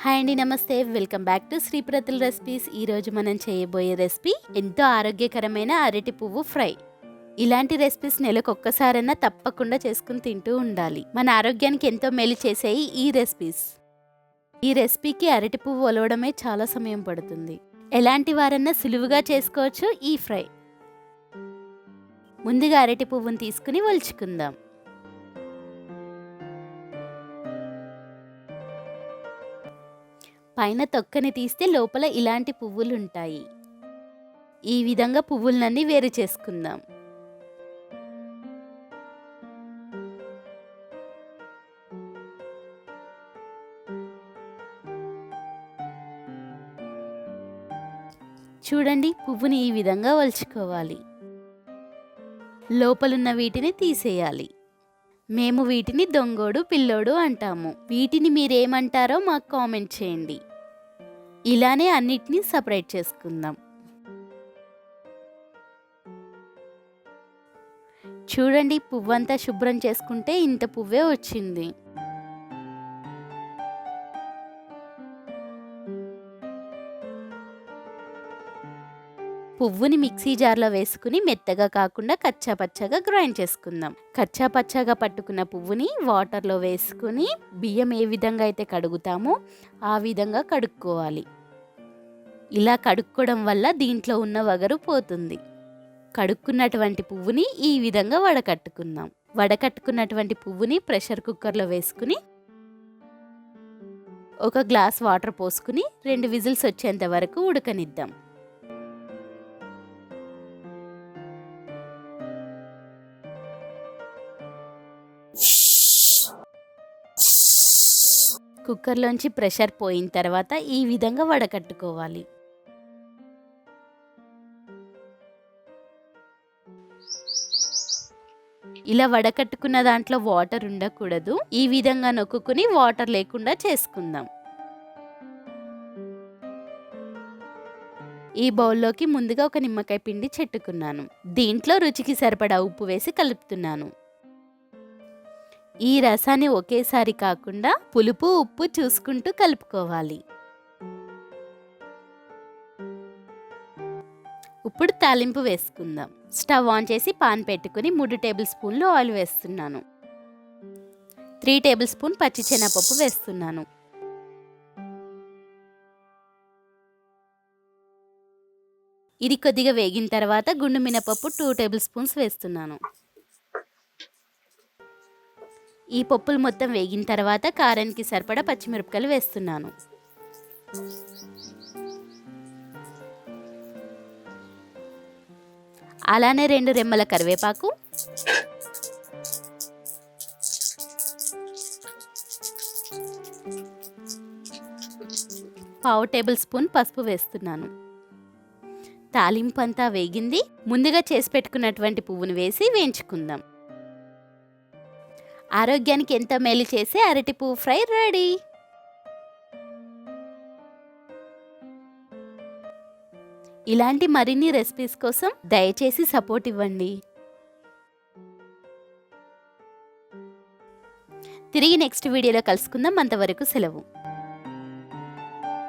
Hi అండి, నమస్తే. Welcome back to Sripratul recipes. ఈరోజు మనం చేయబోయే రెసిపీ ఎంతో ఆరోగ్యకరమైన అరటి పువ్వు ఫ్రై. ఇలాంటి రెసిపీస్ నెలకు ఒక్కసారైనా తప్పకుండా చేసుకుని తింటూ ఉండాలి. మన ఆరోగ్యానికి ఎంతో మేలు చేసేవి ఈ రెసిపీస్. ఈ రెసిపీకి అరటి పువ్వు ఒలవడమే చాలా సమయం పడుతుంది. ఎలాంటి వారన్నా సులువుగా చేసుకోవచ్చు ఈ ఫ్రై. ముందుగా అరటి పువ్వును తీసుకుని ఒలుచుకుందాం. పైన తొక్కని తీస్తే లోపల ఇలాంటి పువ్వులు ఉంటాయి. ఈ విధంగా పువ్వులన్నీ వేరు చేసుకుందాం. చూడండి, పువ్వుని ఈ విధంగా వలుచుకోవాలి. లోపలున్న వీటిని తీసేయాలి. మేము వీటిని దొంగోడు, పిల్లోడు అంటాము. వీటిని మీరేమంటారో మాకు కామెంట్ చేయండి. ఇలానే అన్నిటినీ సపరేట్ చేసుకుందాం. చూడండి, పువ్వంతా శుభ్రం చేసుకుంటే ఇంత పువ్వే వచ్చింది. పువ్వుని మిక్సీ జార్లో వేసుకుని మెత్తగా కాకుండా కచ్చా పచ్చగా గ్రైండ్ చేసుకుందాం. కచ్చా పచ్చగా పట్టుకున్న పువ్వుని వాటర్లో వేసుకుని బియ్యం ఏ విధంగా అయితే కడుగుతామో ఆ విధంగా కడుక్కోవాలి. ఇలా కడుక్కోవడం వల్ల దీంట్లో ఉన్న వగరు పోతుంది. కడుక్కున్నటువంటి పువ్వుని ఈ విధంగా వడకట్టుకుందాం. వడకట్టుకున్నటువంటి పువ్వుని ప్రెషర్ కుక్కర్లో వేసుకుని ఒక గ్లాస్ వాటర్ పోసుకుని 2 విజిల్స్ వచ్చేంత వరకు ఉడకనిద్దాం. కుక్కర్లోంచి ప్రెషర్ పోయిన తర్వాత ఈ విధంగా వడకట్టుకోవాలి. ఇలా వడకట్టుకున్న దాంట్లో వాటర్ ఉండకూడదు. ఈ విధంగా నొక్కుని వాటర్ లేకుండా చేసుకుందాం. ఈ బౌల్లోకి ముందుగా ఒక నిమ్మకాయ పిండి చెట్టుకున్నాను. దీంట్లో రుచికి సరిపడా ఉప్పు వేసి కలుపుతున్నాను. ఈ రసాన్ని ఒకేసారి కాకుండా పులుపు, ఉప్పు చూసుకుంటూ కలుపుకోవాలి. ఇప్పుడు తాలింపు వేసుకుందాం. స్టవ్ ఆన్ చేసి పాన్ పెట్టుకుని 3 టేబుల్ స్పూన్లు ఆయిల్ వేస్తున్నాను. 3 టేబుల్ స్పూన్ పచ్చిశనగపప్పు వేస్తున్నాను. ఇది కొద్దిగా వేగిన తర్వాత గుండు మినపప్పు 2 టేబుల్ స్పూన్స్ వేస్తున్నాను. ఈ పప్పులు మొత్తం వేగిన తర్వాత కారానికి సరిపడా పచ్చిమిరపకాయలు వేస్తున్నాను. అలానే 2 రెమ్మల కరివేపాకు, పావు టేబుల్ స్పూన్ పసుపు వేస్తున్నాను. తాలింపు అంతా వేగింది. ముందుగా చేసి పెట్టుకున్నటువంటి పువ్వును వేసి వేయించుకుందాం. ఆరోగ్యానికి ఎంతో మేలు చేసే అరటి పువ్వు ఫ్రై రెడీ. ఇలాంటి మరిన్ని రెసిపీస్ కోసం దయచేసి సపోర్ట్ ఇవ్వండి. తిరిగి నెక్స్ట్ వీడియోలో కలుసుకుందాం. అంతవరకు సెలవు.